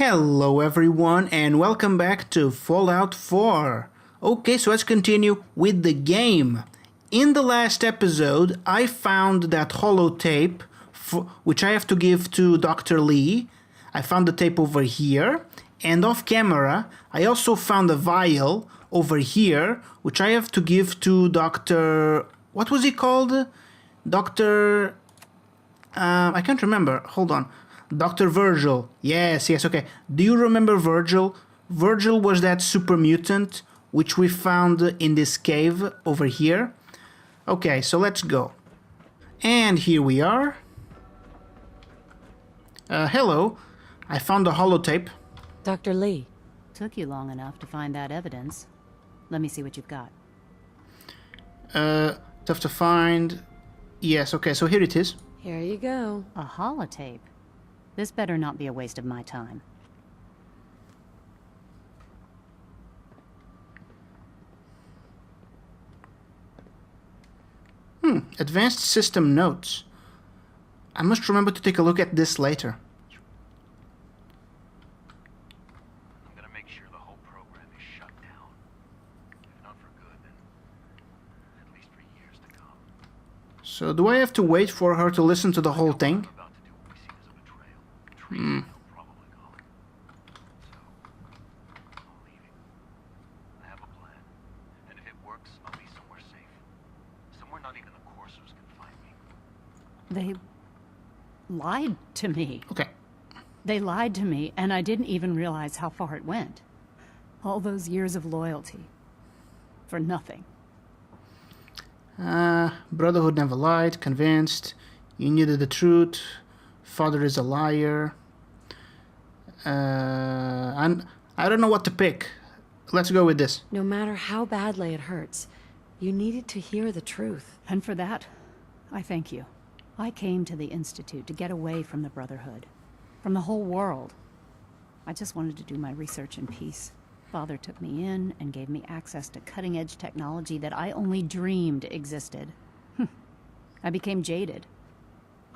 Hello everyone and welcome back to Fallout 4. Okay, so let's continue with the game. In the last episode, I found that holotape, which I have to give to Dr. Lee. I found the tape over here, and off camera, I also found a vial over here, which I have to give to Dr. What was he called? Dr. I can't remember. Hold on. Dr. Virgil. Yes, okay. Do you remember Virgil? Virgil was that super mutant which we found in this cave over here. Okay, so let's go. And here we are. Hello. I found the holotape. Dr. Lee. Took you long enough to find that evidence. Let me see what you've got. Tough to find. Yes, okay, so here it is. Here you go. A holotape? This better not be a waste of my time. Advanced system notes. I must remember to take a look at this later. I'm gonna make sure the whole program is shut down. If not for good, then at least for years to come. So do I have to wait for her to listen to the whole thing? I'm about to do what we see as a betrayal. Treason, they'll probably call it. So, I'm leaving. I have a plan. And if it works, I'll be somewhere safe. Somewhere not even the coursers can find me. They lied to me. Okay. They lied to me, and I didn't even realize how far it went. All those years of loyalty. For nothing. Brotherhood never lied, convinced. You needed the truth. Father is a liar. And I don't know what to pick. Let's go with this. No matter how badly it hurts, you needed to hear the truth. And for that, I thank you. I came to the Institute to get away from the Brotherhood. From the whole world. I just wanted to do my research in peace. Father took me in and gave me access to cutting-edge technology that I only dreamed existed. I became jaded.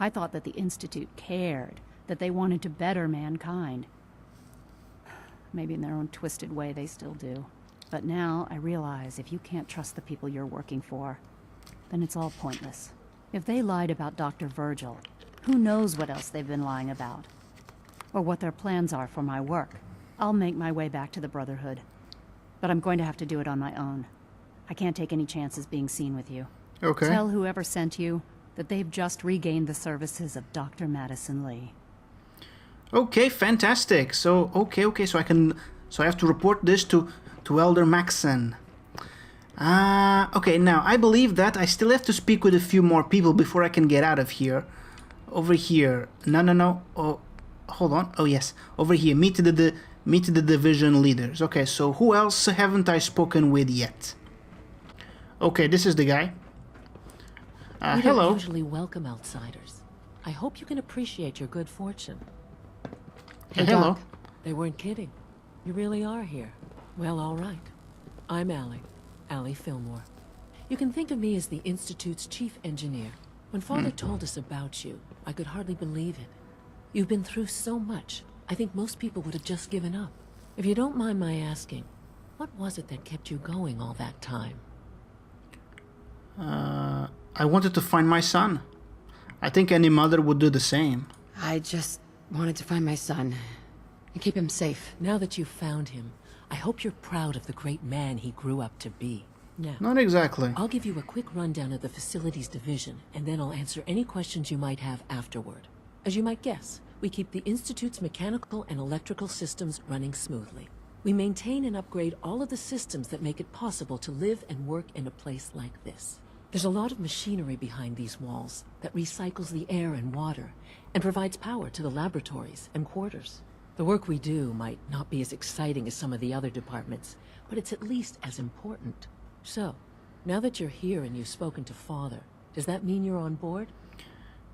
I thought that the Institute cared, that they wanted to better mankind. Maybe in their own twisted way they still do. But now I realize if you can't trust the people you're working for, then it's all pointless. If they lied about Dr. Virgil, who knows what else they've been lying about? Or what their plans are for my work. I'll make my way back to the Brotherhood. But I'm going to have to do it on my own. I can't take any chances being seen with you. Okay. Tell whoever sent you that they've just regained the services of Dr. Madison Lee. Okay, fantastic. So, okay, so I have to report this to Elder Maxon. Okay, now, I believe that I still have to speak with a few more people before I can get out of here. Over here. No. Oh, hold on. Oh, yes. Over here. Meet the division leaders. Okay, so who else haven't I spoken with yet? Okay, this is the guy. We hello. don't usually welcome outsiders. I hope you can appreciate your good fortune. Hey, hello. Doc, they weren't kidding. You really are here. Well, all right. I'm Allie Fillmore. You can think of me as the Institute's chief engineer. When Father told us about you, I could hardly believe it. You've been through so much, I think most people would have just given up. If you don't mind my asking, what was it that kept you going all that time? I wanted to find my son. I think any mother would do the same. I just wanted to find my son and keep him safe. Now that you've found him, I hope you're proud of the great man he grew up to be. Now, Not exactly. I'll give you a quick rundown of the facilities division, and then I'll answer any questions you might have afterward. As you might guess, we keep the Institute's mechanical and electrical systems running smoothly. We maintain and upgrade all of the systems that make it possible to live and work in a place like this. There's a lot of machinery behind these walls that recycles the air and water and provides power to the laboratories and quarters. The work we do might not be as exciting as some of the other departments, but it's at least as important. So, now that you're here and you've spoken to Father, does that mean you're on board?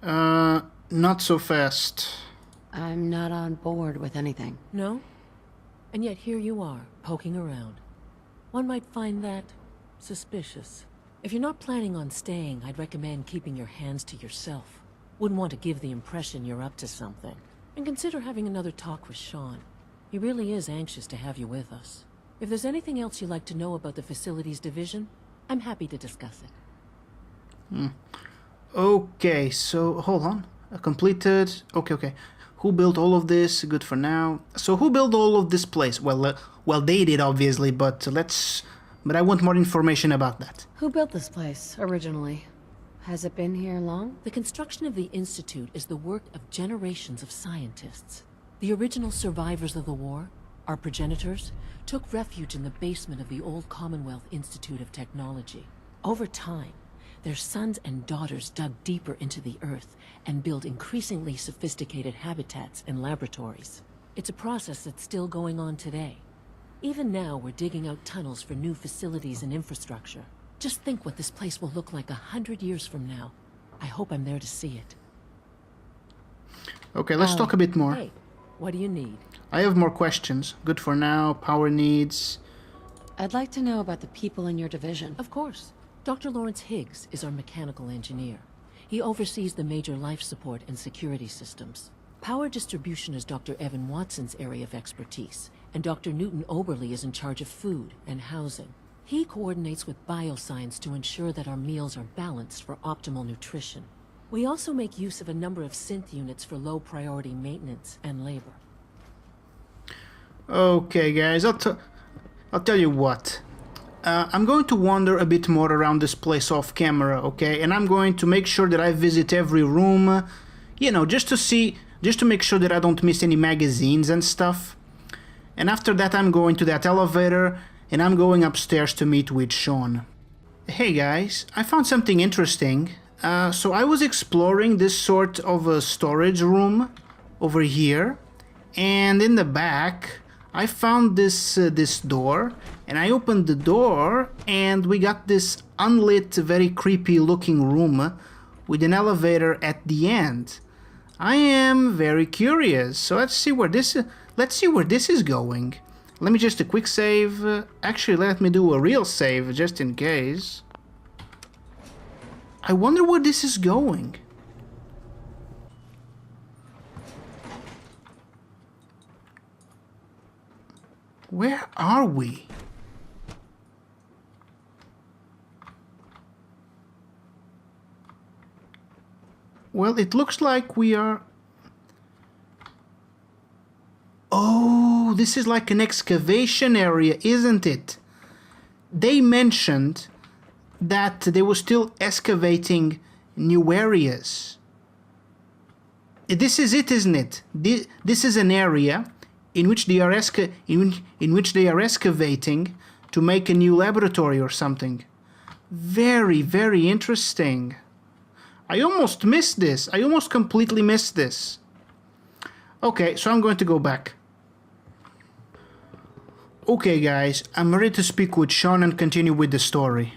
Not so fast. I'm not on board with anything. No? And yet here you are, poking around. One might find that suspicious. If you're not planning on staying, I'd recommend keeping your hands to yourself. Wouldn't want to give the impression you're up to something. And consider having another talk with Sean. He really is anxious to have you with us. If there's anything else you'd like to know about the Facilities Division, I'm happy to discuss it. Okay, so hold on. Completed. Okay. Who built all of this? Good for now. So who built all of this place? Well, they did obviously, but I want more information about that. Who built this place, originally? Has it been here long? The construction of the Institute is the work of generations of scientists. The original survivors of the war, our progenitors, took refuge in the basement of the old Commonwealth Institute of Technology. Over time, their sons and daughters dug deeper into the earth and built increasingly sophisticated habitats and laboratories. It's a process that's still going on today. Even now, we're digging out tunnels for new facilities and infrastructure. Just think what this place will look like 100 years from now. I hope I'm there to see it. Okay, let's talk a bit more. Hey, what do you need? I have more questions. Good for now. Power needs. I'd like to know about the people in your division. Of course. Dr. Lawrence Higgs is our mechanical engineer. He oversees the major life support and security systems. Power distribution is Dr. Evan Watson's area of expertise, and Dr. Newton Oberly is in charge of food and housing. He coordinates with bioscience to ensure that our meals are balanced for optimal nutrition. We also make use of a number of synth units for low-priority maintenance and labor. Okay, guys, I'll tell you what. I'm going to wander a bit more around this place off camera, okay? And I'm going to make sure that I visit every room, you know, just to make sure that I don't miss any magazines and stuff. And after that, I'm going to that elevator, and I'm going upstairs to meet with Sean. Hey guys, I found something interesting. So I was exploring this sort of a storage room over here, and in the back, I found this door, and I opened the door, and we got this unlit, very creepy looking room with an elevator at the end. I am very curious, so let's see where this is going. Let me just a quick save. Actually, let me do a real save just in case. I wonder where this is going. Where are we? Well, it looks like we are... Oh, this is like an excavation area, isn't it? They mentioned that they were still excavating new areas. This is it, isn't it? This is an area in which they are excavating to make a new laboratory or something. Very, very interesting. I almost missed this. I almost completely missed this. Okay, so I'm going to go back. Okay, guys, I'm ready to speak with Sean and continue with the story.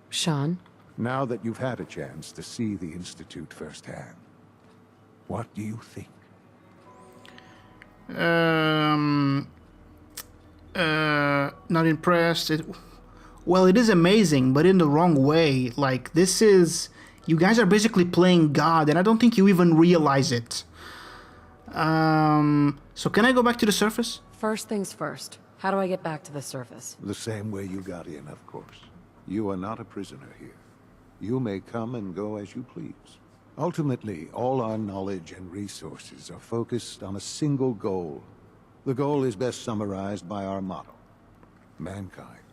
Sean? Now that you've had a chance to see the Institute firsthand, what do you think? Not impressed. Well, it is amazing, but in the wrong way. Like, this is... You guys are basically playing God, and I don't think you even realize it. So can I go back to the surface? First things first. How do I get back to the surface? The same way you got in, of course. You are not a prisoner here. You may come and go as you please. Ultimately, all our knowledge and resources are focused on a single goal. The goal is best summarized by our motto: mankind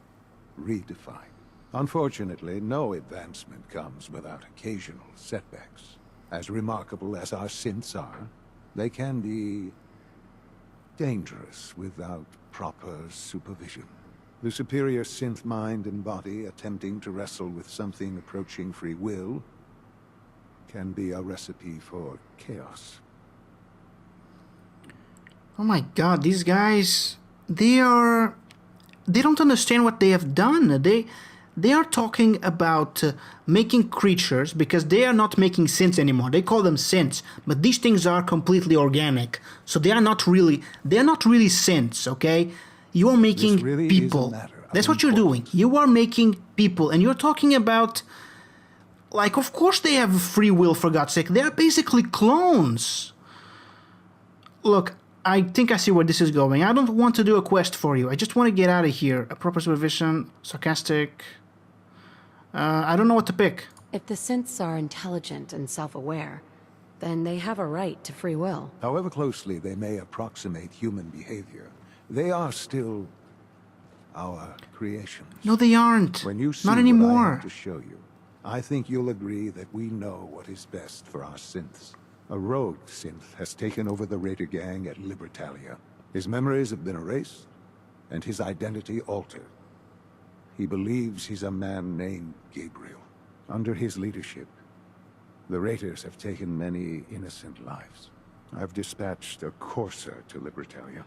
redefined. Unfortunately, no advancement comes without occasional setbacks. As remarkable as our synths are, they can be dangerous without proper supervision. The superior synth mind and body attempting to wrestle with something approaching free will can be a recipe for chaos. Oh my god, these guys... They don't understand what they have done. They are talking about making creatures, because they are not making synths anymore. They call them synths, but these things are completely organic. So they are not really synths, okay? You are making really people. That's what you're doing. You are making people, and you're talking about... Like, of course they have free will, for God's sake. They are basically clones. Look, I think I see where this is going. I don't want to do a quest for you. I just want to get out of here. A proper supervision, sarcastic. I don't know what to pick. If the synths are intelligent and self-aware, then they have a right to free will. However closely they may approximate human behavior, they are still our creations. No, they aren't. When you see Not what I anymore. have to show you, I think you'll agree that we know what is best for our synths. A rogue synth has taken over the Raider gang at Libertalia. His memories have been erased, and his identity altered. He believes he's a man named Gabriel. Under his leadership, the Raiders have taken many innocent lives. I've dispatched a courser to Libertalia.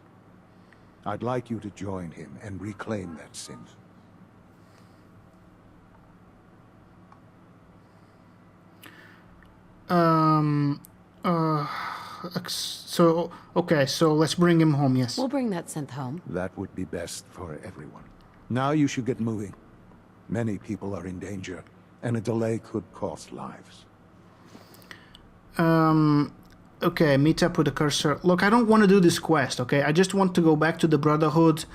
I'd like you to join him and reclaim that synth. So, okay, so let's bring him home, yes. We'll bring that synth home. That would be best for everyone. Now you should get moving. Many people are in danger, and a delay could cost lives. Okay, meet up with the cursor. Look, I don't want to do this quest, okay? I just want to go back to the Brotherhood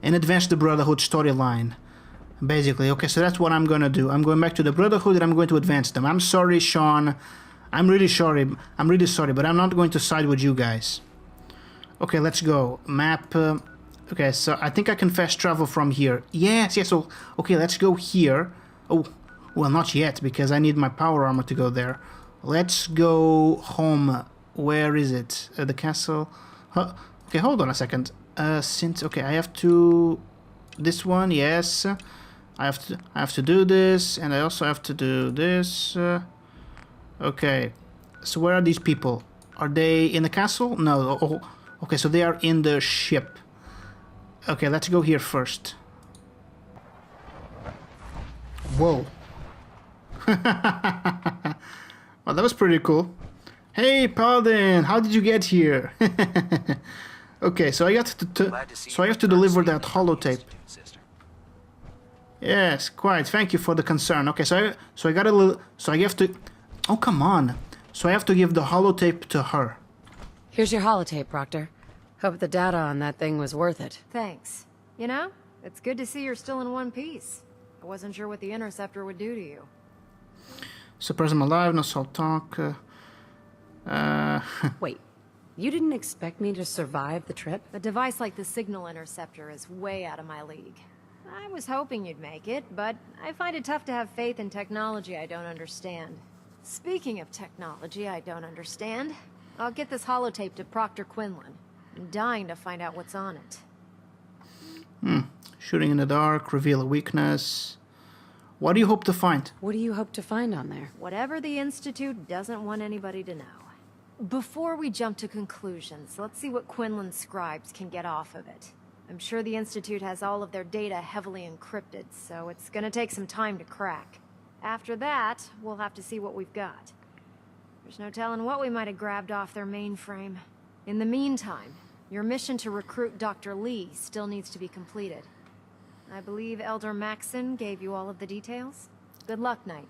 and advance the Brotherhood storyline. Basically, okay, so that's what I'm gonna do. I'm going back to the Brotherhood and I'm going to advance them. I'm sorry, Sean. I'm really sorry, but I'm not going to side with you guys. Okay, let's go. Map. Okay, so I think I can fast travel from here. Yes, so, okay, let's go here. Oh, well, not yet, because I need my power armor to go there. Let's go home. Where is it? The castle. Okay, hold on a second. Okay, I have to... This one, yes. I have to do this, and I also have to do this. Okay, so where are these people? Are they in the castle? No. Oh, okay, so they are in the ship. Okay, let's go here first. Whoa. Well, that was pretty cool. Hey, Paladin, how did you get here? Okay, so I got so I have to deliver that holotape. Yes, quite. Thank you for the concern. Okay, so I got a little. So I have to. Oh, come on. So I have to give the holotape to her. Here's your holotape, Proctor. Hope the data on that thing was worth it. Thanks. You know, it's good to see you're still in one piece. I wasn't sure what the interceptor would do to you. Suppress them alive, no salt talk. Wait, you didn't expect me to survive the trip? A device like the signal interceptor is way out of my league. I was hoping you'd make it, but I find it tough to have faith in technology I don't understand. Speaking of technology I don't understand, I'll get this holotape to Proctor Quinlan. I'm dying to find out what's on it. Shooting in the dark, reveal a weakness. What do you hope to find? What do you hope to find on there? Whatever the Institute doesn't want anybody to know. Before we jump to conclusions, let's see what Quinlan's scribes can get off of it. I'm sure the Institute has all of their data heavily encrypted, so it's gonna take some time to crack. After that, we'll have to see what we've got. There's no telling what we might have grabbed off their mainframe. In the meantime, your mission to recruit Dr. Lee still needs to be completed. I believe Elder Maxon gave you all of the details. Good luck, Knight.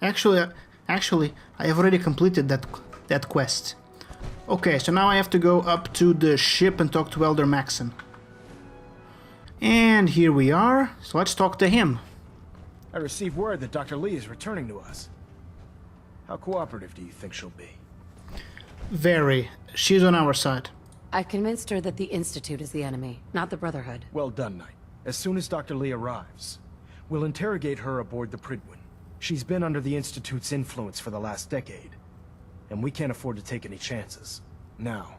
Actually, I have already completed that quest. Okay, so now I have to go up to the ship and talk to Elder Maxon. And here we are, so let's talk to him. I received word that Dr. Lee is returning to us. How cooperative do you think she'll be? Very. She's on our side. I've convinced her that the Institute is the enemy, not the Brotherhood. Well done, Knight. As soon as Dr. Lee arrives, we'll interrogate her aboard the Prydwen. She's been under the Institute's influence for the last decade, and we can't afford to take any chances. Now,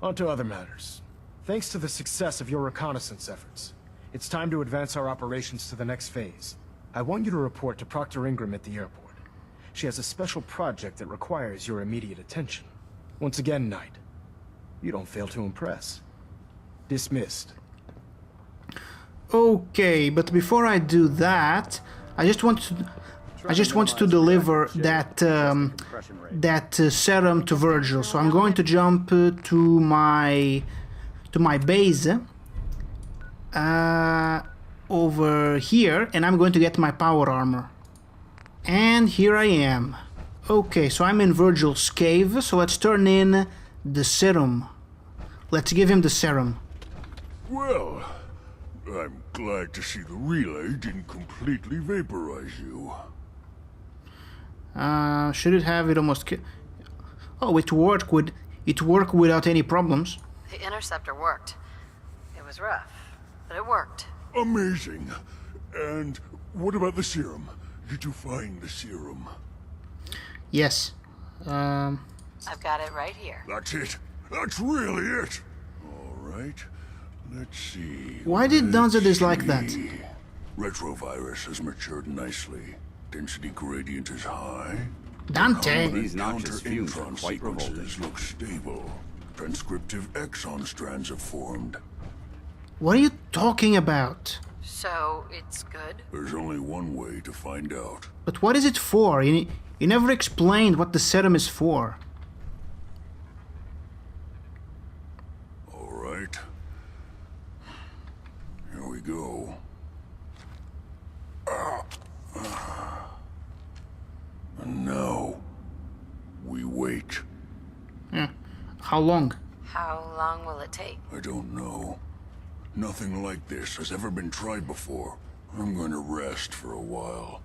on to other matters. Thanks to the success of your reconnaissance efforts, it's time to advance our operations to the next phase. I want you to report to Proctor Ingram at the airport. She has a special project that requires your immediate attention. Once again, Knight, you don't fail to impress. Dismissed. Okay, but before I do that, I just want to deliver that serum to Virgil. So I'm going to jump to my base over here, and I'm going to get my power armor. And here I am. Okay, so I'm in Virgil's cave. So let's turn in the serum. Let's give him the serum. Well, I'm glad to see the relay didn't completely vaporize you. Should it have? It almost... Oh, it worked without any problems. The interceptor worked. It was rough, but it worked. Amazing. And what about the serum? Did you find the serum? Yes. I've got it right here. That's it. That's really it. All right. Let's see. Why did Donza dislike that? Retrovirus has matured nicely. Density gradient is high. Dante! These noxious fumes are Counter-intron quite revolting. sequences look stable. Transcriptive exon strands have formed. What are you talking about? So, it's good? There's only one way to find out. But what is it for? You never explained what the serum is for. All right. Here we go. And now, we wait. How long? How long will it take? I don't know. Nothing like this has ever been tried before. I'm going to rest for a while.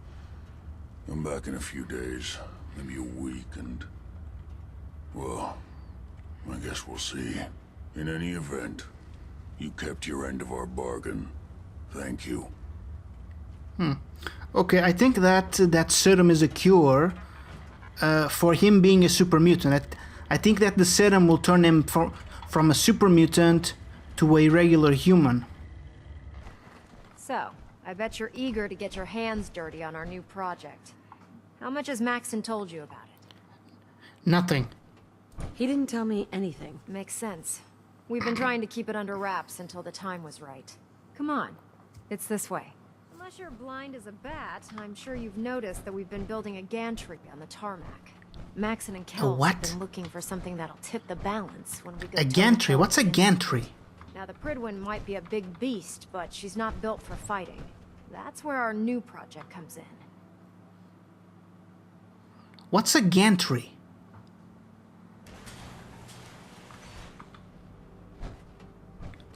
I'm back in a few days, maybe a week, and... well, I guess we'll see. In any event, you kept your end of our bargain. Thank you. Okay, I think that serum is a cure for him being a super mutant. I think that the serum will turn him from a super mutant to a regular human. So, I bet you're eager to get your hands dirty on our new project. How much has Maxon told you about it? Nothing. He didn't tell me anything. Makes sense. We've been trying to keep it under wraps until the time was right. Come on, it's this way. Unless you're blind as a bat, I'm sure you've noticed that we've been building a gantry on the tarmac. Maxon and Kells what? have been looking for something that'll tip the balance when we go A gantry? What's a gantry? Now, the Pridwin might be a big beast, but she's not built for fighting. That's where our new project comes in. What's a gantry?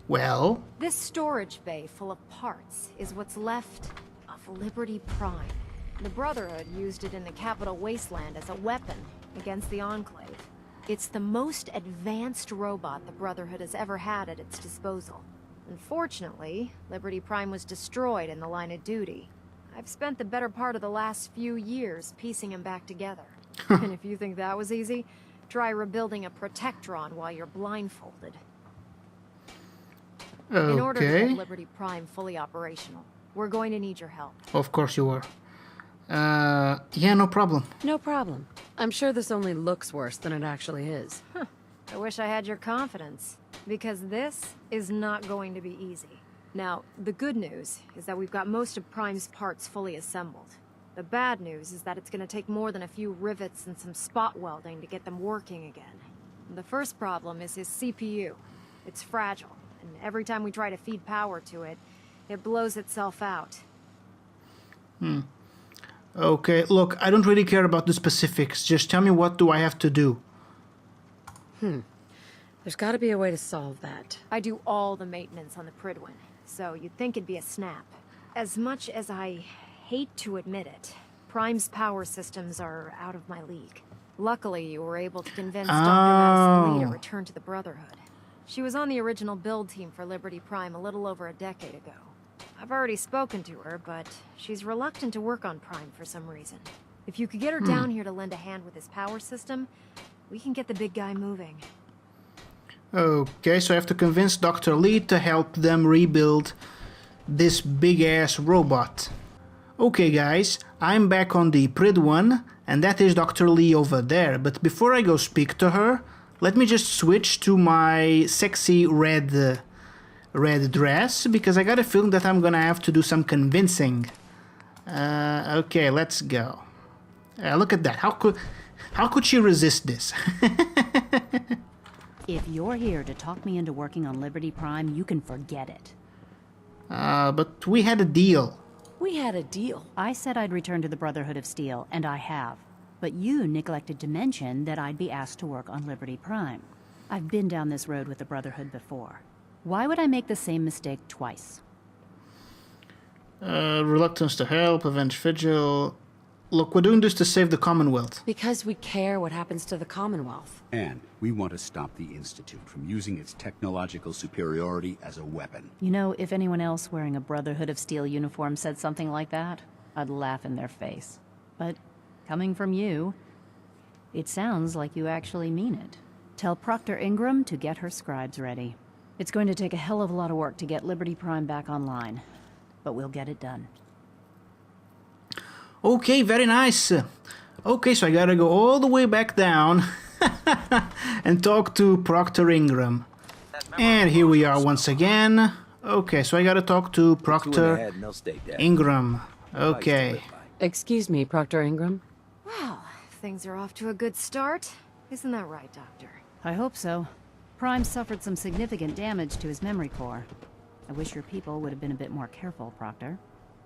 Well, This storage bay full of parts is what's left of Liberty Prime. The Brotherhood used it in the Capital Wasteland as a weapon against the Enclave. It's the most advanced robot the Brotherhood has ever had at its disposal. Unfortunately, Liberty Prime was destroyed in the line of duty. I've spent the better part of the last few years piecing him back together. And if you think that was easy, try rebuilding a Protectron while you're blindfolded. In order to okay. get Liberty Prime fully operational, we're going to need your help. Of course you are. Yeah, no problem. No problem. I'm sure this only looks worse than it actually is. I wish I had your confidence, because this is not going to be easy. Now, the good news is that we've got most of Prime's parts fully assembled. The bad news is that it's going to take more than a few rivets and some spot welding to get them working again. The first problem is his CPU. It's fragile, and every time we try to feed power to it, it blows itself out. Okay, look, I don't really care about the specifics. Just tell me, what do I have to do? There's got to be a way to solve that. I do all the maintenance on the Pridwin, so you'd think it'd be a snap. As much as I hate to admit it, Prime's power systems are out of my league. Luckily, you were able to convince Dr. Madison Lee to return to the Brotherhood. She was on the original build team for Liberty Prime a little over a decade ago. I've already spoken to her, but she's reluctant to work on Prime for some reason. If you could get her down here to lend a hand with his power system, we can get the big guy moving. Okay, so I have to convince Dr. Lee to help them rebuild this big-ass robot. Okay guys, I'm back on the Pridwin, and that is Dr. Lee over there. But before I go speak to her, let me just switch to my sexy red dress, because I got a feeling that I'm gonna have to do some convincing. Okay, let's go. Look at that. How could she resist this? If you're here to talk me into working on Liberty Prime, you can forget it. But we had a deal. We had a deal. I said I'd return to the Brotherhood of Steel, and I have. But you neglected to mention that I'd be asked to work on Liberty Prime. I've been down this road with the Brotherhood before. Why would I make the same mistake twice? Reluctance to help, avenge vigil. Look, we're doing this to save the Commonwealth. Because we care what happens to the Commonwealth. And we want to stop the Institute from using its technological superiority as a weapon. You know, if anyone else wearing a Brotherhood of Steel uniform said something like that, I'd laugh in their face. But coming from you, it sounds like you actually mean it. Tell Proctor Ingram to get her scribes ready. It's going to take a hell of a lot of work to get Liberty Prime back online, but we'll get it done. Okay, very nice. Okay, so I gotta go all the way back down and talk to Proctor Ingram. And here we are once again. Okay, so I gotta talk to Proctor Ingram. Okay. Excuse me, Proctor Ingram. Well, things are off to a good start. Isn't that right, Doctor? I hope so. Prime suffered some significant damage to his memory core. I wish your people would have been a bit more careful, Proctor.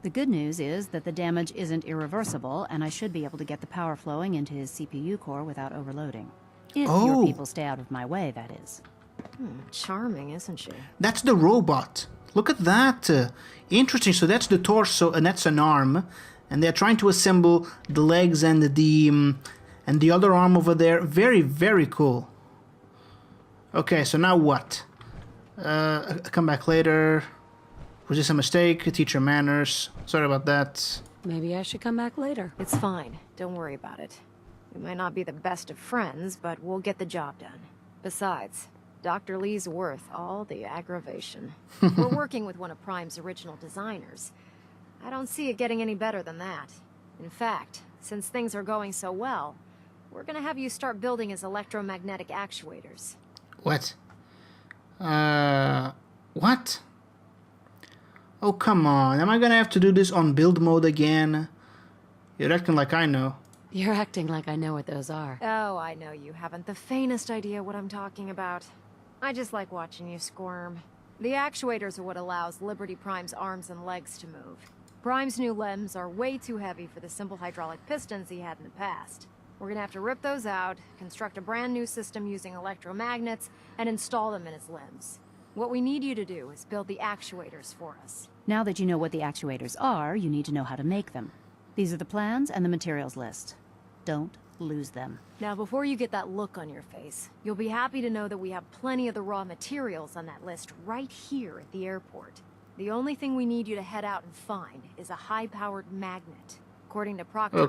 The good news is that the damage isn't irreversible, and I should be able to get the power flowing into his CPU core without overloading. If your people stay out of my way, that is. Charming, isn't she? That's the robot. Look at that. Interesting. So that's the torso, and that's an arm. And they're trying to assemble the legs and the other arm over there. Very, very cool. Okay, so now what? Come back later. Was this a mistake? Teacher manners. Sorry about that. Maybe I should come back later. It's fine. Don't worry about it. We might not be the best of friends, but we'll get the job done. Besides, Dr. Lee's worth all the aggravation. We're working with one of Prime's original designers. I don't see it getting any better than that. In fact, since things are going so well, we're gonna have you start building his electromagnetic actuators. What? What? Oh, come on. Am I gonna have to do this on build mode again? You're acting like I know. You're acting like I know what those are. Oh, I know you haven't the faintest idea what I'm talking about. I just like watching you squirm. The actuators are what allows Liberty Prime's arms and legs to move. Prime's new limbs are way too heavy for the simple hydraulic pistons he had in the past. We're gonna have to rip those out, construct a brand new system using electromagnets, and install them in his limbs. What we need you to do is build the actuators for us. Now that you know what the actuators are, you need to know how to make them. These are the plans and the materials list. Don't lose them. Now, before you get that look on your face, you'll be happy to know that we have plenty of the raw materials on that list right here at the airport. The only thing we need you to head out and find is a high-powered magnet. According to Proctor,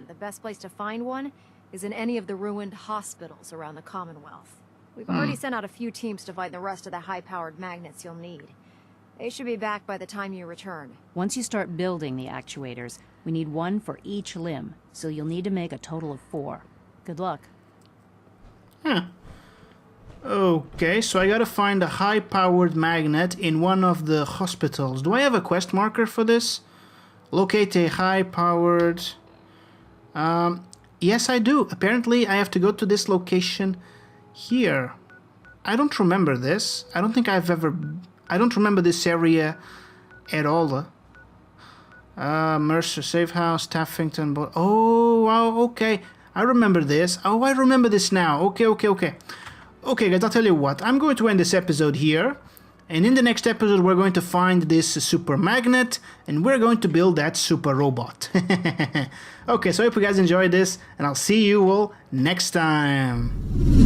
the best place to find one is in any of the ruined hospitals around the Commonwealth. We've already sent out a few teams to find the rest of the high-powered magnets you'll need. They should be back by the time you return. Once you start building the actuators, we need one for each limb, so you'll need to make a total of 4. Good luck. Okay, so I gotta find a high-powered magnet in one of the hospitals. Do I have a quest marker for this? Locate a high-powered... yes, I do. Apparently, I have to go to this location here. I don't remember this. I don't think I've ever... I don't remember this area at all. Mercer Safe House, Taffington... Oh, wow, okay. I remember this. Oh, I remember this now. Okay. Okay, guys, I'll tell you what. I'm going to end this episode here. And in the next episode, we're going to find this super magnet. And we're going to build that super robot. Okay, so I hope you guys enjoyed this. And I'll see you all next time.